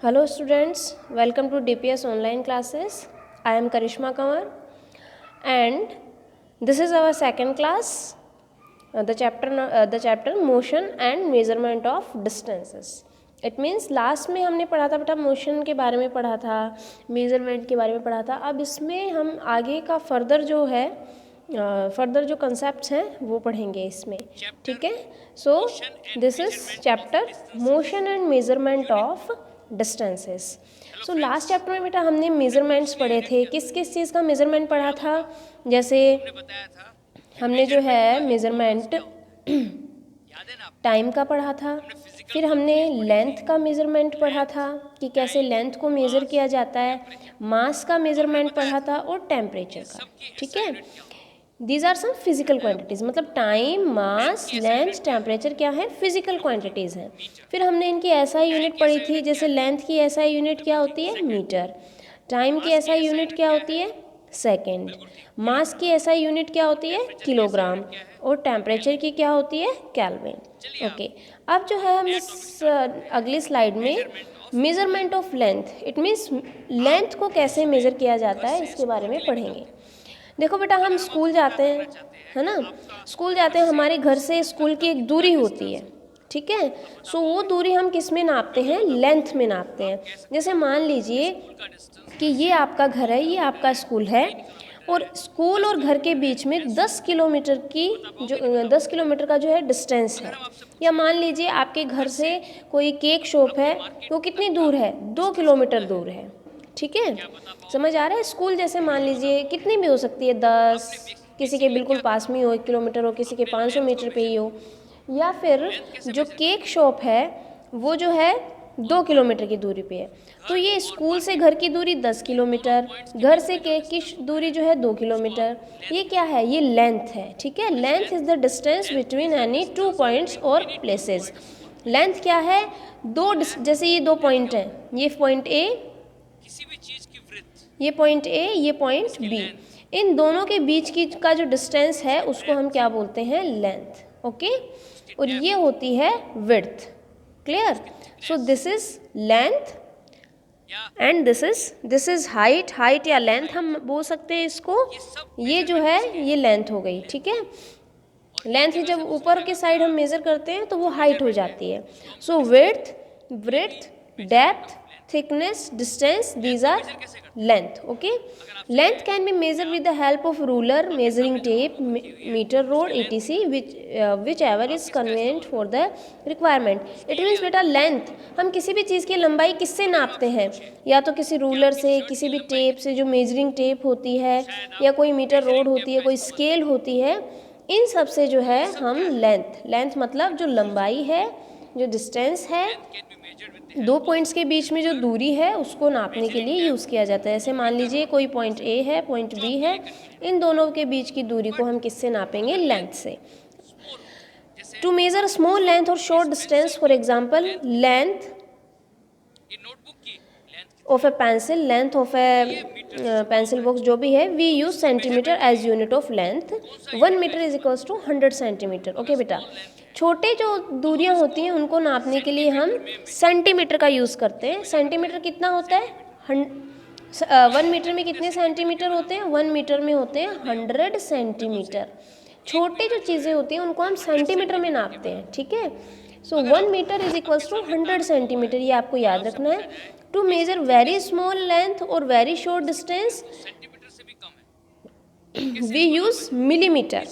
Hello students, welcome to DPS online classes. I am Karishma Kanwar and this is our second class, the chapter motion and measurement of distances. It means last में हमने पढ़ा था बेटा motion के बारे में पढ़ा था, मेजरमेंट के बारे में पढ़ा था. अब इसमें हम आगे का फर्दर जो कंसेप्ट्स हैं वो पढ़ेंगे इसमें. ठीक है. So this is chapter motion and measurement of distances. So last chapter में बेटा हमने मेजरमेंट्स पढ़े थे. किस किस चीज़ का मेजरमेंट पढ़ा था? जैसे हमने जो है मेजरमेंट टाइम का पढ़ा था, फिर हमने लेंथ का मेजरमेंट पढ़ा था कि कैसे लेंथ को मेज़र किया जाता है, मास का मेजरमेंट पढ़ा था और टेम्परेचर का. ठीक है. These are some physical quantities, मतलब टाइम, मास, लेंथ, टेम्परेचर क्या है? फिजिकल क्वांटिटीज़ हैं. फिर हमने इनकी एसआई यूनिट पढ़ी थी. जैसे लेंथ की एसआई यूनिट क्या होती है? मीटर. टाइम की एसआई यूनिट क्या होती है? सेकेंड. मास की एसआई यूनिट क्या होती है? किलोग्राम. और टेम्परेचर की क्या होती है? केल्विन. ओके. अब जो है हम इस अगली स्लाइड में measurement of length, it means length को कैसे मेज़र किया जाता है इसके बारे में पढ़ेंगे. देखो बेटा, हम स्कूल जाते हैं, है ना. स्कूल जाते हैं, हमारे घर से स्कूल की एक दूरी होती है. ठीक है. सो वो दूरी हम किस में नापते हैं? लेंथ में नापते हैं. जैसे मान लीजिए कि ये आपका घर है, ये आपका स्कूल है, और स्कूल और घर के बीच में 10 किलोमीटर का जो है डिस्टेंस है. या मान लीजिए आपके घर से कोई केक शॉप है, वो कितनी दूर है? 2 किलोमीटर दूर है. ठीक है. समझ आ रहा है. स्कूल जैसे मान लीजिए कितनी भी हो सकती है, 10, किसी के बिल्कुल पास में हो 1 किलोमीटर हो, किसी के 500 मीटर पे ही हो. या फिर जो केक शॉप है वो जो है 2 किलोमीटर की दूरी पे है. तो ये स्कूल से घर की दूरी 10 किलोमीटर, घर से केक की दूरी जो है 2 किलोमीटर. ये क्या है? ये लेंथ है. ठीक है. Length is the distance between any 2 points और प्लेसेस. लेंथ क्या है? जैसे ये 2 पॉइंट हैं, ये पॉइंट ए, ये पॉइंट ए, ये पॉइंट बी. इन दोनों के बीच की का जो डिस्टेंस है उसको हम क्या बोलते हैं? लेंथ. ओके. और ये होती है width. Clear. So this is length and this is height. Height या लेंथ हम बोल सकते हैं इसको. ये जो है ये लेंथ हो गई. ठीक है. लेंथ ही जब ऊपर के साइड हम मेज़र करते हैं तो वो हाइट हो जाती है. So width, breadth, depth, thickness, distance, these are length. Okay. Length can be measured with the help of ruler, measuring tape, meter rod, etc, whichever is convenient for the requirement. It means बेटा length हम किसी भी चीज़ की लंबाई किससे नापते हैं? या तो किसी रूलर से, किसी भी टेप से, जो मेजरिंग टेप होती है, या कोई मीटर रोड होती है, कोई स्केल होती है. इन सब से जो है हम लेंथ मतलब जो लंबाई है, जो डिस्टेंस है, 2 पॉइंट्स के बीच में जो दूरी है उसको नापने के लिए यूज़ किया जाता है. ऐसे मान लीजिए कोई पॉइंट ए है, पॉइंट बी है, इन दोनों के बीच की दूरी को हम किससे नापेंगे? लेंथ से. टू मेजर स्मॉल लेंथ और short distance, for example length of a pencil, length of a pencil box जो भी है, we use centimetre as unit of length. 1 metre is equals to 100 centimetre. Okay बेटा. छोटे जो दूरियां होती हैं उनको नापने के लिए हम सेंटीमीटर का यूज़ करते हैं. सेंटीमीटर कितना होता है? 1 मीटर में कितने सेंटीमीटर होते हैं? 1 मीटर में होते हैं 100 सेंटीमीटर. छोटे जो चीज़ें होती हैं उनको हम सेंटीमीटर में नापते हैं. ठीक है. So 1 metre is equals to 100 centimetre. ये आपको याद रखना है. To measure very small length और very short distance we use millimetre.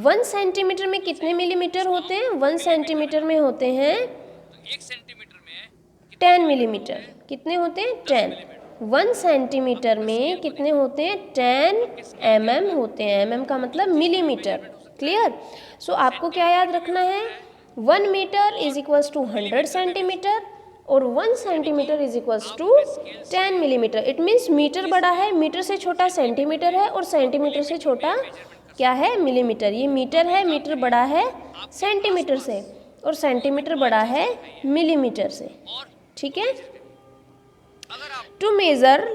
1 centimetre में कितने मिलीमीटर होते हैं? 1 सेंटीमीटर में होते हैं 10 मिलीमीटर. कितने होते हैं? 10. 1 सेंटीमीटर में कितने होते हैं? 10 mm होते हैं. mm का मतलब मिलीमीटर. क्लियर. सो आपको क्या याद रखना है? 1 metre is equals to 100 centimetre और 1 centimetre is equals to 10 millimetre. It means metre बड़ा है, मीटर से छोटा सेंटीमीटर है, और सेंटीमीटर से छोटा क्या है? मिलीमीटर. ये मीटर है, मीटर बड़ा है सेंटीमीटर से, और सेंटीमीटर बड़ा है मिलीमीटर से. ठीक है. टू मेजर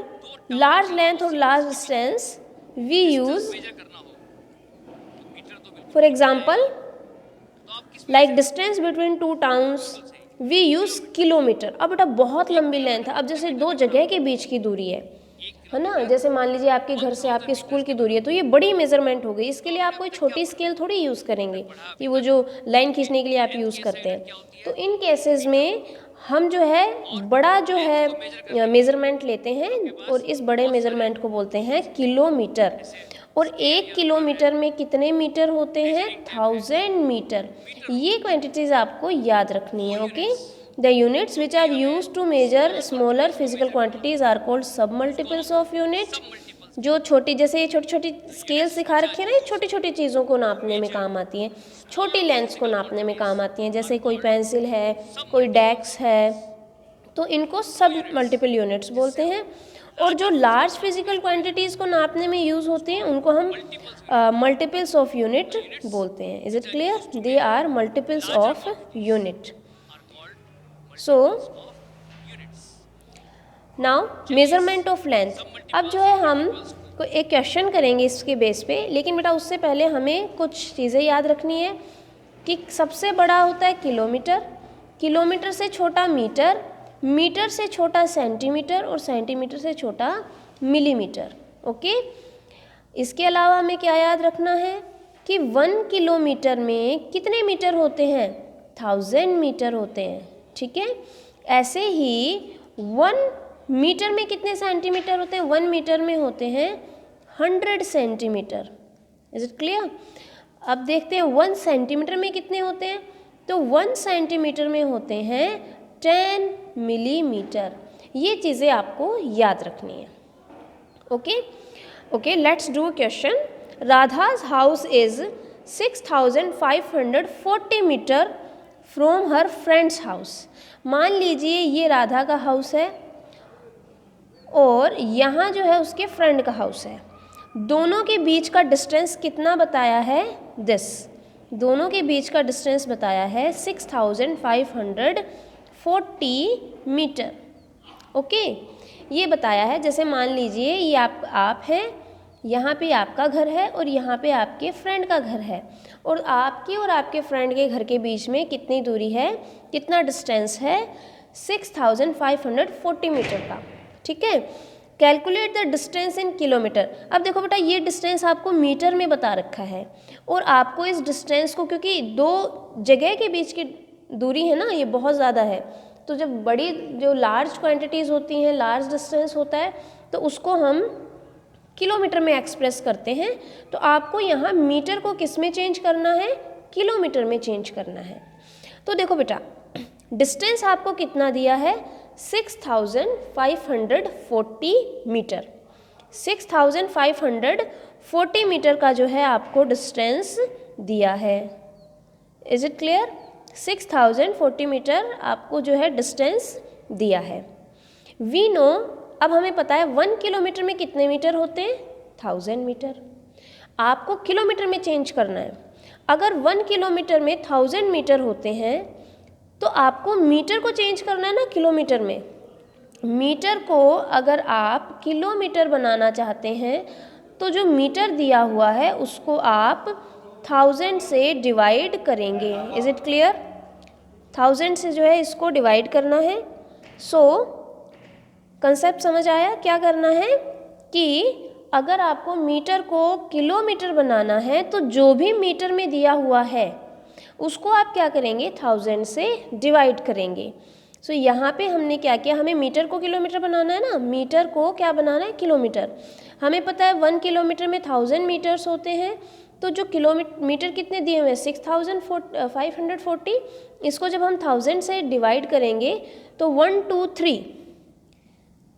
लार्ज लेंथ और large distance we use, for example, like distance between 2 towns, we use kilometre. अब बेटा बहुत लंबी लेंथ है, अब जैसे दो जगह के बीच की दूरी है ना, जैसे मान लीजिए आपके घर से आपके स्कूल की दूरी है, तो ये बड़ी मेजरमेंट हो गई। इसके लिए आप कोई छोटी स्केल थोड़ी यूज़ करेंगे कि वो जो लाइन खींचने के लिए आप यूज़ करते हैं। तो इन केसेस में हम जो है बड़ा जो है मेज़रमेंट लेते हैं और इस बड़े मेज़रमेंट को बोलते हैं किलोमीटर। और 1 किलोमीटर में कितने मीटर होते हैं? 1000 मीटर। ये क्वांटिटीज़ आपको याद रखनी है। Okay, the units which are use to measure smaller physical quantities are called sub multiples of unit. जो छोटी, जैसे ये छोटी छोटी स्केल सिखा रखी है ना, ये छोटी छोटी चीज़ों को नापने में काम आती हैं, छोटी लेंथ्स को नापने में काम आती हैं। जैसे कोई पेंसिल है, कोई डेस्क है, तो इनको सब मल्टीपल यूनिट्स बोलते हैं। और जो लार्ज फिजिकल क्वांटिटीज़ को नापने में यूज़ होते हैं उनको हम मल्टीपल्स ऑफ यूनिट बोलते हैं। Is it clear? They are multiples of unit. So now measurement of length. अब जो है हम एक क्वेश्चन करेंगे इसके बेस पे, लेकिन बेटा उससे पहले हमें कुछ चीज़ें याद रखनी है कि सबसे बड़ा होता है किलोमीटर, किलोमीटर से छोटा मीटर, मीटर से छोटा सेंटीमीटर और सेंटीमीटर से छोटा मिलीमीटर। ओके, इसके अलावा हमें क्या याद रखना है कि 1 किलोमीटर में कितने मीटर होते हैं? 1000 मीटर होते हैं। ठीक है, ऐसे ही 1 मीटर में कितने सेंटीमीटर होते हैं? 1 मीटर में होते हैं 100 सेंटीमीटर। Is it clear? अब देखते हैं 1 सेंटीमीटर में कितने होते हैं, तो 1 सेंटीमीटर में होते हैं 10 मिलीमीटर। ये चीज़ें आपको याद रखनी है। Okay okay, let's do question. Radha's house is 6540 metre from her friends house. मान लीजिए ये राधा का हाउस है और यहाँ जो है उसके फ्रेंड का हाउस है। दोनों के बीच का डिस्टेंस कितना बताया है? दोनों के बीच का डिस्टेंस बताया है 6540 मीटर। ओके, ये बताया है। जैसे मान लीजिए ये आप हैं, यहाँ पे आपका घर है और यहाँ पे आपके फ्रेंड का घर है, और आपके और आपके फ्रेंड के घर के बीच में कितनी दूरी है, कितना डिस्टेंस है? 6540 मीटर का। ठीक है, calculate the distance in kilometre. अब देखो बेटा ये डिस्टेंस आपको मीटर में बता रखा है, और आपको इस डिस्टेंस को, क्योंकि दो जगह के बीच की दूरी है ना, ये बहुत ज़्यादा है, तो जब बड़ी जो लार्ज क्वांटिटीज़ होती हैं, लार्ज डिस्टेंस होता है, तो उसको हम किलोमीटर में एक्सप्रेस करते हैं। तो आपको यहाँ मीटर को किस में चेंज करना है? किलोमीटर में चेंज करना है। तो देखो बेटा डिस्टेंस आपको कितना दिया है? 6540 मीटर। 6540 मीटर का जो है आपको डिस्टेंस दिया है। Is it clear? 6040 मीटर आपको जो है डिस्टेंस दिया है। वी नो, अब हमें पता है 1 किलोमीटर में कितने मीटर होते हैं? 1000 मीटर। आपको किलोमीटर में चेंज करना है। अगर 1 किलोमीटर में 1000 मीटर होते हैं तो आपको मीटर को चेंज करना है ना किलोमीटर में। मीटर को अगर आप किलोमीटर बनाना चाहते हैं तो जो मीटर दिया हुआ है उसको आप 1000 से डिवाइड करेंगे। Is it clear? 1000 से जो है इसको डिवाइड करना है। सो कंसेप्ट समझ आया? क्या करना है कि अगर आपको मीटर को किलोमीटर बनाना है तो जो भी मीटर में दिया हुआ है उसको आप क्या करेंगे? 1000 से डिवाइड करेंगे। सो यहाँ पे हमने क्या किया, हमें मीटर को किलोमीटर बनाना है ना, मीटर को क्या बनाना है? किलोमीटर। हमें पता है 1 किलोमीटर में 1000 मीटर्स होते हैं, तो जो मीटर कितने दिए हुए हैं? 6540। इसको जब हम 1000 से डिवाइड करेंगे तो 1 2 3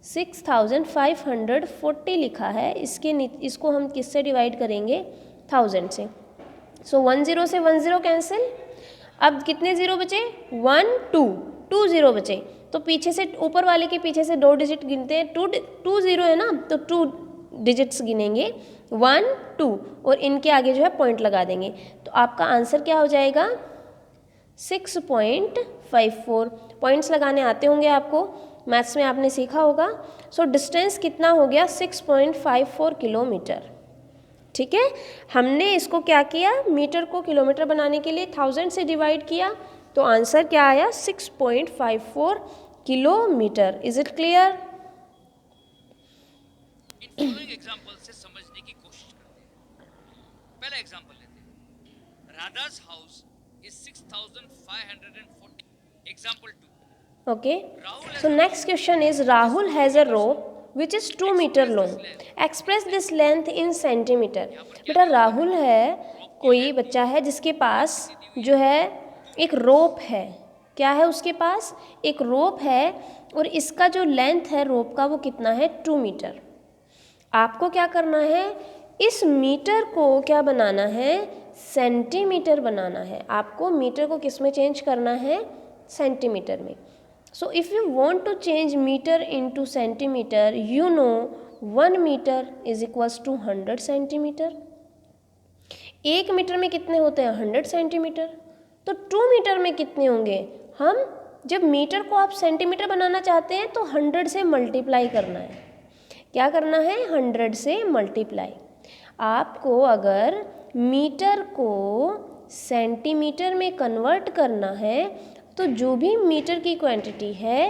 6540 लिखा है, इसको हम किससे डिवाइड करेंगे? 1000 से। सो 10 से 10 कैंसिल। अब कितने ज़ीरो बचे? 1 2 ज़ीरो बचे। तो पीछे से, ऊपर वाले के पीछे से 2 डिजिट गिनते हैं। 2 ज़ीरो है ना, तो 2 डिजिट्स गिनेंगे 1 2, और इनके आगे जो है पॉइंट लगा देंगे। तो आपका आंसर क्या हो जाएगा? 6.54। पॉइंट्स लगाने आते होंगे आपको, मैथ्स में आपने सीखा होगा। सो डिस्टेंस कितना हो गया? 6.54 किलोमीटर। ठीक है, हमने इसको क्या किया? मीटर को किलोमीटर बनाने के लिए 1000 से डिवाइड किया, तो आंसर क्या आया 6.54 kilometre. Is it clear? In following example से समझने की कोशिश करते हैं। पहला एग्जांपल लेते हैं। Radha's house is 6540। Example 2। Okay, so next question is Rahul has a rope which is 2 meter long. Express this length in centimeter. बेटा राहुल है, कोई बच्चा है जिसके पास जो है एक रोप है। क्या है उसके पास? एक रोप है और इसका जो लेंथ है रोप का वो कितना है? 2 मीटर। आपको क्या करना है? इस मीटर को क्या बनाना है? सेंटीमीटर बनाना है। आपको मीटर को किस में चेंज करना है? सेंटीमीटर में। So if you want to change meter into centimeter, you know 1 meter is equals to 100 centimetre. 1 metre में कितने होते हैं? 100 सेंटीमीटर। तो 2 मीटर में कितने होंगे? हम जब मीटर को आप सेंटीमीटर बनाना चाहते हैं तो 100 से मल्टीप्लाई करना है। क्या करना है? 100 से मल्टीप्लाई। आपको अगर मीटर को सेंटीमीटर में कन्वर्ट करना है तो जो भी मीटर की क्वांटिटी है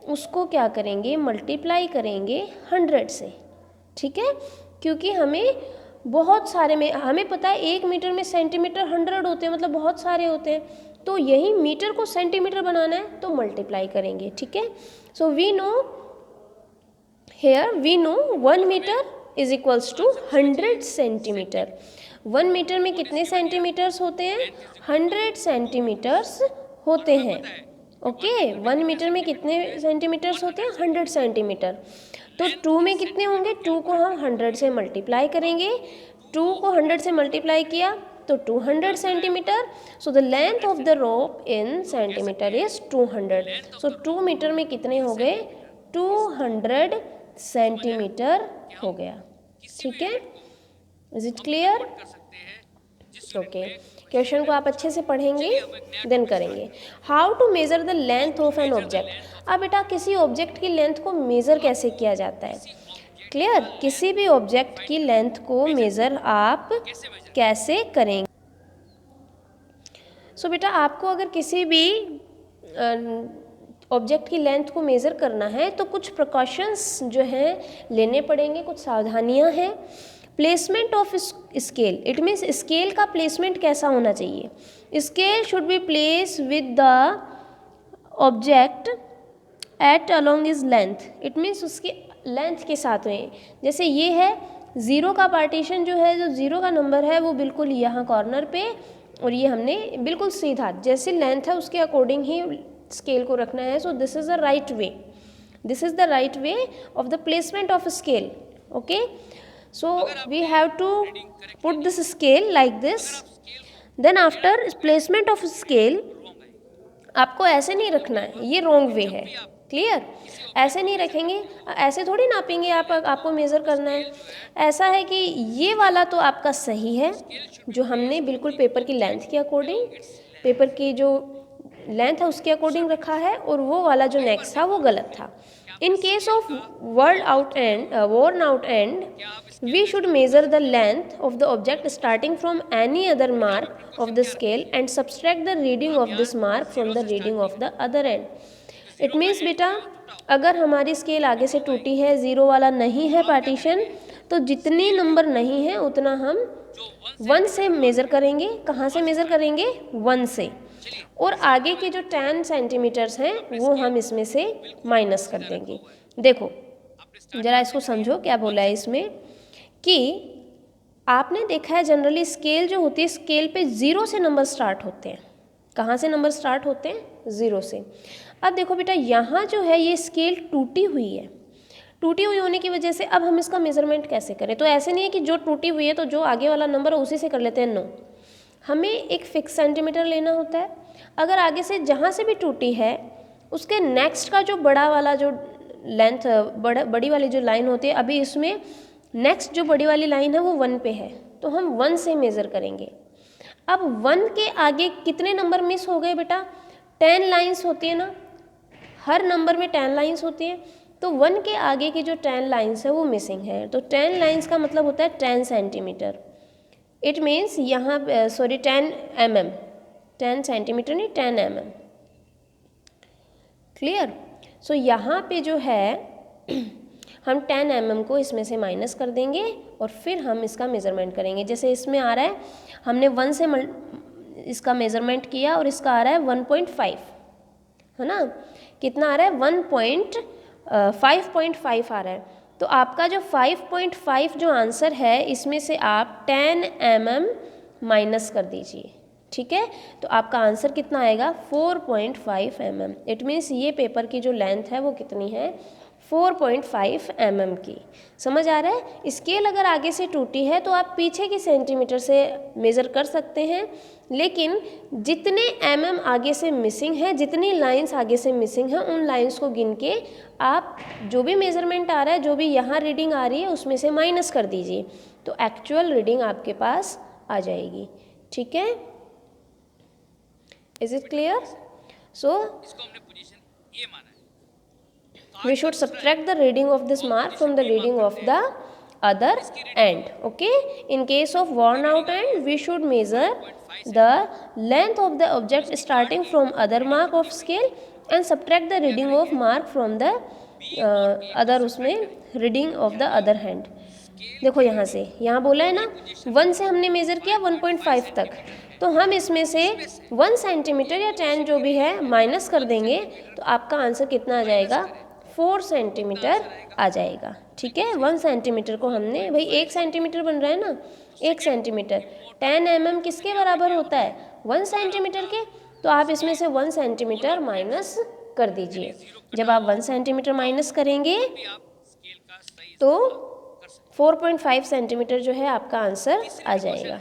उसको क्या करेंगे? मल्टीप्लाई करेंगे 100 से। ठीक है, क्योंकि हमें बहुत सारे में हमें पता है 1 मीटर में सेंटीमीटर 100 होते हैं, मतलब बहुत सारे होते हैं। तो यही मीटर को सेंटीमीटर बनाना है तो मल्टीप्लाई करेंगे। ठीक है, so we know here 1 metre is equals to 100 centimetre. 1 metre में कितने सेंटीमीटर्स होते हैं? 100 सेंटीमीटर्स होते हैं। ओके, 1 मीटर में कितने सेंटीमीटर्स होते हैं? 100 सेंटीमीटर। तो 2 में कितने होंगे? 2 को हम 100 से मल्टीप्लाई करेंगे। 2 को 100 से मल्टीप्लाई किया तो 200 centimetre. So the length of the rope in centimetre is 200। So 2 metre में कितने हो गए? 200 सेंटीमीटर हो गया। ठीक है, is it clear? Okay, question को आप अच्छे से पढ़ेंगे देन करेंगे। How to measure the length of an object. अब बेटा किसी ऑब्जेक्ट की लेंथ को मेज़र कैसे किया जाता है? क्लियर? किसी भी ऑब्जेक्ट की लेंथ को मेज़र आप कैसे करेंगे? सो बेटा आपको अगर किसी भी ऑब्जेक्ट की लेंथ को मेज़र करना है तो कुछ प्रिकॉशंस जो हैं लेने पड़ेंगे, कुछ सावधानियां हैं। Placement of scale, it means scale का प्लेसमेंट कैसा होना चाहिए? Scale should be place with the object at along is length. It means उसके लेंथ के साथ में। जैसे ये है 0 का पार्टीशन जो है, जो 0 का नंबर है वो बिल्कुल यहाँ कॉर्नर पे, और ये हमने बिल्कुल सीधा जैसे लेंथ है उसके अकॉर्डिंग ही स्केल को रखना है। So this is the right way, this is the right way of the placement of scale. Okay, so we have to put this scale like this. Then after placement of scale आपको ऐसे नहीं रखना है, ये wrong way है। Clear? ऐसे नहीं रखेंगे, ऐसे थोड़ी नापेंगे आप, आपको मेज़र करना है। ऐसा है कि ये वाला तो आपका सही है जो हमने बिल्कुल पेपर की लेंथ के अकॉर्डिंग, पेपर की जो लेंथ है उसके अकॉर्डिंग रखा है, और वो वाला जो नेक्स्ट था वो गलत था। In case of worn out end, we should measure the length of the object starting from any other mark of the scale and subtract the reading of this mark from the reading of the other end. It means बेटा अगर हमारी scale आगे से टूटी है, 0 वाला नहीं है पार्टीशन, तो जितने नंबर नहीं है उतना हम 1 से मेज़र करेंगे। कहाँ से मेज़र करेंगे? 1 से। और आगे के जो 10 सेंटीमीटर्स हैं वो हम इसमें से माइनस कर देंगे। देखो ज़रा इसको समझो क्या बोला है इसमें, कि आपने देखा है जनरली स्केल जो होती है, स्केल पे 0 से नंबर स्टार्ट होते हैं। कहाँ से नंबर स्टार्ट होते हैं? 0 से। अब देखो बेटा यहाँ जो है ये स्केल टूटी हुई है, टूटी हुई होने की वजह से अब हम इसका मेज़रमेंट कैसे करें? तो ऐसे नहीं है कि जो टूटी हुई है तो जो आगे वाला नंबर है उसी से कर लेते हैं, नो, हमें एक फिक्स सेंटीमीटर लेना होता है। अगर आगे से जहाँ से भी टूटी है उसके नेक्स्ट का जो बड़ा वाला जो लेंथ, बड़ी वाली जो लाइन होती है, अभी इसमें नेक्स्ट जो बड़ी वाली लाइन है वो 1 पे है, तो हम 1 से मेज़र करेंगे। अब 1 के आगे कितने नंबर मिस हो गए बेटा? 10 लाइन्स होती है ना, हर नंबर में 10 लाइन्स होती हैं, तो 1 के आगे की जो 10 लाइन्स है वो मिसिंग है। तो 10 लाइन्स का मतलब होता है 10 सेंटीमीटर। इट मीन्स यहाँ 10 mm। 10 सेंटीमीटर नहीं 10 mm। क्लियर। सो यहाँ पे जो है हम 10 mm को इसमें से माइनस कर देंगे और फिर हम इसका मेज़रमेंट करेंगे। जैसे इसमें आ रहा है हमने 1 से इसका मेज़रमेंट किया और इसका आ रहा है 1.5, है ना। कितना आ रहा है 5.5 आ रहा है। तो आपका जो 5.5 जो आंसर है इसमें से आप 10 mm माइनस कर दीजिए, ठीक है। तो आपका आंसर कितना आएगा 4.5 mm। इट मीन्स ये पेपर की जो लेंथ है वो कितनी है 4.5 mm की। समझ आ रहा है। स्केल अगर आगे से टूटी है तो आप पीछे की सेंटीमीटर से मेज़र कर सकते हैं, लेकिन जितने mm आगे से मिसिंग है, जितनी लाइंस आगे से मिसिंग है, उन लाइंस को गिन के आप जो भी मेज़रमेंट आ रहा है, जो भी यहाँ रीडिंग आ रही है उसमें से माइनस कर दीजिए, तो एक्चुअल रीडिंग आपके पास आ जाएगी, ठीक है। Is it clear. सो इसको हमने पोजीशन ए माना है। we should subtract the reading of this mark from the reading of the other end. Okay, in case of worn out end we should measure the length of the object starting from other mark of scale and subtract the reading of mark from the other उसमें reading of the other hand। देखो यहाँ से यहाँ बोला है ना 1 से हमने मेज़र किया 1.5 तक, तो हम इसमें से 1 सेंटीमीटर या 10 जो भी है माइनस कर देंगे, तो आपका आंसर कितना आ जाएगा 4 सेंटीमीटर आ जाएगा, ठीक है। 1 सेंटीमीटर को हमने, भाई 1 सेंटीमीटर बन रहा है ना, 1 सेंटीमीटर 10 mm किसके बराबर होता है 1 सेंटीमीटर के, तो आप इसमें से 1 सेंटीमीटर माइनस कर दीजिए। जब आप 1 सेंटीमीटर माइनस करेंगे तो 4.5 सेंटीमीटर जो है आपका आंसर आ जाएगा।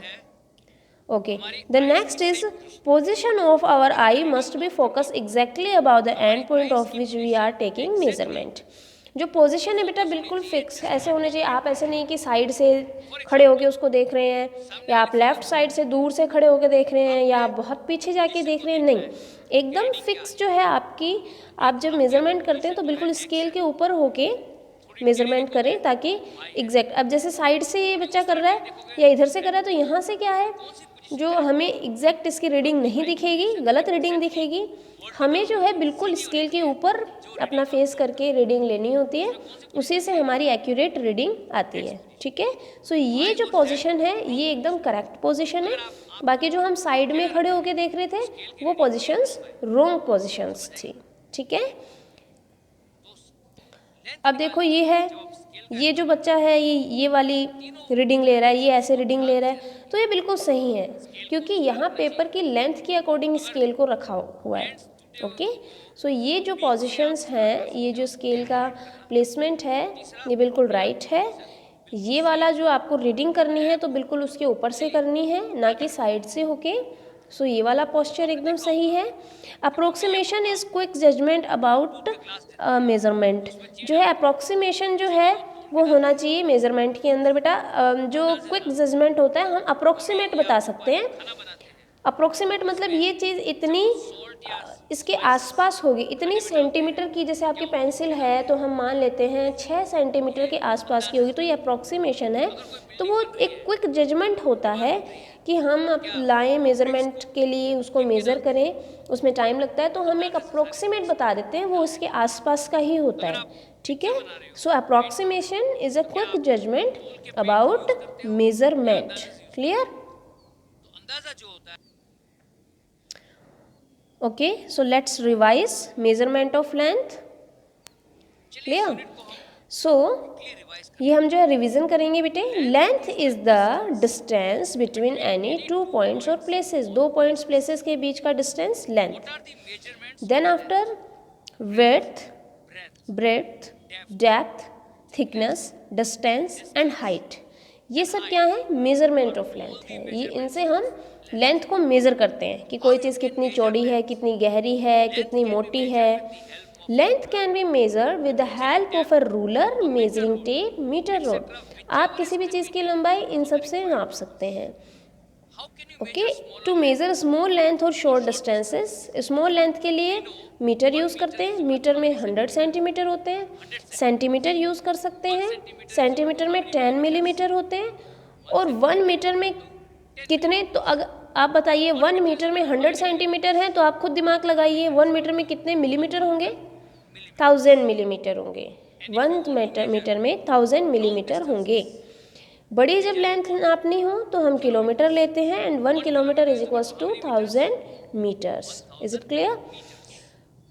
Okay, the next is position of our eye must be focused exactly above the end point of which we are taking measurement। जो पोजीशन है बेटा बिल्कुल फिक्स ऐसे होने चाहिए। आप ऐसे नहीं कि साइड से खड़े होके उसको देख रहे हैं, या आप लेफ्ट साइड से दूर से खड़े होके देख रहे हैं, या आप बहुत पीछे जाके देख रहे हैं, नहीं, एकदम फिक्स जो है आपकी। आप जब मेज़रमेंट करते हैं तो बिल्कुल स्केल के ऊपर होके मेज़रमेंट करें ताकि एग्जैक्ट। अब जैसे साइड से ये बच्चा कर रहा है या इधर से कर रहा है, तो यहाँ से क्या है जो हमें एग्जैक्ट इसकी रीडिंग नहीं दिखेगी, गलत रीडिंग दिखेगी। हमें जो है बिल्कुल स्केल के ऊपर अपना फेस करके रीडिंग लेनी होती है, उसी से हमारी एक्यूरेट रीडिंग आती है, ठीक है। सो ये जो पोजीशन है ये एकदम करेक्ट पोजीशन है। बाकी जो हम साइड में खड़े होके देख रहे थे वो पोजीशंस रॉन्ग पोजीशंस थी, ठीक है। अब देखो ये है, ये जो बच्चा है ये वाली रीडिंग ले रहा है, ये ऐसे रीडिंग ले रहा है, तो ये बिल्कुल सही है क्योंकि यहाँ पेपर की लेंथ के अकॉर्डिंग स्केल को रखा हुआ है। ओके, सो ये जो पोजीशंस हैं, ये जो स्केल का प्लेसमेंट है ये बिल्कुल राइट है। ये वाला जो आपको रीडिंग करनी है तो बिल्कुल उसके ऊपर से करनी है, ना कि साइड से होके। सो ये वाला पोस्चर एकदम सही है। Approximation is quick judgement about measurement. जो है अप्रोक्सीमेशन जो है वो होना चाहिए मेज़रमेंट के अंदर बेटा। जो क्विक जजमेंट होता है हम अप्रोक्सीमेट बता सकते हैं। अप्रोक्सीमेट मतलब ये चीज़ इतनी इसके आसपास होगी, इतनी सेंटीमीटर की। जैसे आपकी पेंसिल है तो हम मान लेते हैं 6 सेंटीमीटर के आसपास की होगी, तो ये अप्रोक्सीमेशन है। तो वो एक क्विक जजमेंट होता है कि हम अब लाएँ मेज़रमेंट के लिए, उसको मेज़र करें, उसमें टाइम लगता है, तो हम एक अप्रोक्सीमेट बता देते हैं, वो इसके आसपास का ही होता है, ठीक है। So approximation is a quick judgement about measurement. Clear? Okay, so let's revise measurement of length. Clear? So ये हम जो है रिवीजन करेंगे बेटे। Length is the distance between any 2 points और प्लेसेस। 2 पॉइंट्स प्लेसेस के बीच का distance length. Then after width, breadth, depth, thickness, distance and height. ये सब क्या है? मेजरमेंट ऑफ लेंथ है। ये इनसे हम लेंथ को मेज़र करते हैं कि कोई चीज़ कितनी चौड़ी है, कितनी गहरी है, कितनी मोटी है। Length can be measure with the help of a ruler, measuring tape, metre rod. आप किसी भी चीज़ की लंबाई इन सब से नाप सकते हैं। Okay, to measure small length और शॉर्ट डिस्टेंसेस। स्मॉल लेंथ के लिए मीटर यूज़ करते हैं। मीटर में 100 सेंटीमीटर होते हैं। सेंटीमीटर यूज़ कर सकते हैं। सेंटीमीटर में 10 मिलीमीटर होते हैं। और 1 मीटर में कितने? तो अगर आप बताइए 1 मीटर में 100 सेंटीमीटर है, तो आप खुद दिमाग लगाइए 1 मीटर में कितने मिलीमीटर होंगे, 1000 मिलीमीटर होंगे। 1 मीटर में 1000 मिलीमीटर होंगे। बड़ी जब लेंथ नापनी हो तो हम किलोमीटर लेते हैं, and 1 kilometre is equals to 1000 metres. Is it clear?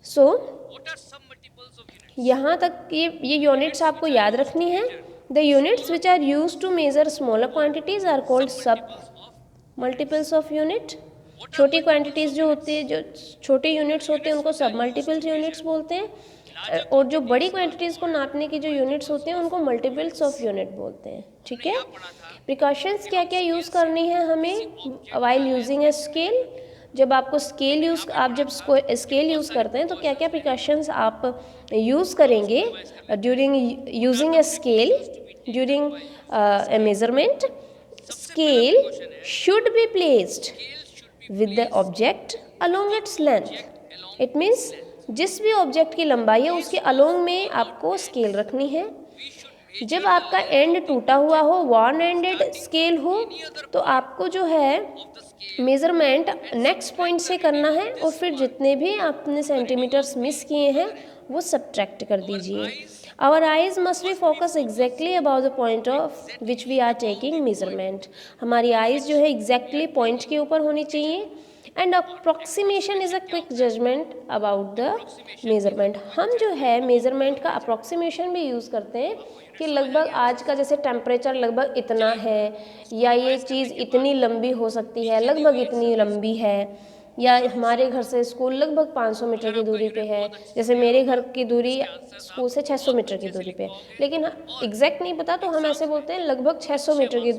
So What are some multiples of units? यहाँ तक ये यूनिट्स आपको याद रखनी है। The units which are use to measure smaller quantities are called sub multiples of unit. छोटी quantities जो होती है, जो छोटे यूनिट्स होते हैं, उनको सब मल्टीपल्स यूनिट्स बोलते हैं, और जो बड़ी क्वांटिटीज़ को नापने की जो यूनिट्स होते हैं उनको मल्टीपल्स ऑफ यूनिट बोलते हैं। ठीक है। प्रिकॉशंस क्या क्या यूज़ करनी है हमें वाइल यूजिंग ए स्केल। जब आपको आप जब स्केल यूज़ करते हैं तो क्या क्या प्रिकॉशंस आप यूज़ करेंगे during using a scale during a measurement. Scale should be placed with the object along its length. It means जिस भी ऑब्जेक्ट की लंबाई है उसके अलोंग में आपको स्केल रखनी है। जब आपका एंड टूटा हुआ हो, वन एंडेड स्केल हो, तो आपको जो है मेज़रमेंट नेक्स्ट पॉइंट से करना है, और फिर जितने भी आपने सेंटीमीटर्स मिस किए हैं वो सब्ट्रैक्ट कर दीजिए। Our eyes must be focused exactly about the point of which we are taking measurement. हमारी आइज़ जो है exactly point के ऊपर होनी चाहिए। And approximation is a quick judgment about the measurement. हम जो है measurement का approximation भी यूज़ करते हैं कि लगभग आज का जैसे टेम्परेचर लगभग इतना है, या ये चीज़ इतनी लंबी हो सकती है, लगभग इतनी लंबी है, या हमारे घर से स्कूल लगभग 500 मीटर की दूरी पे है। जैसे मेरे घर की दूरी स्कूल से 600 मीटर की दूरी पे, लेकिन एग्जैक्ट नहीं पता तो हम ऐसे बोलते हैं लगभग 600 मीटर की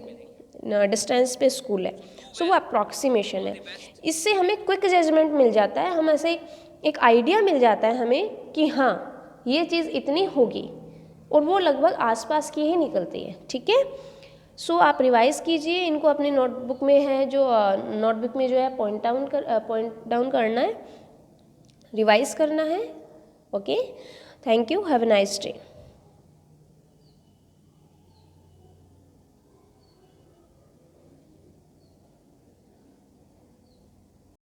डिस्टेंस पे स्कूल है। सो वो अप्रॉक्सीमेशन है। इससे हमें क्विक जजमेंट मिल जाता है, हम ऐसे एक आइडिया मिल जाता है हमें कि हाँ ये चीज़ इतनी होगी, और वो लगभग आसपास की ही निकलती है। ठीक है। सो आप रिवाइज़ कीजिए इनको, अपने नोटबुक में है जो नोटबुक में जो है पॉइंट डाउन करना है, रिवाइज़ करना है। Okay, thank you, have a nice day.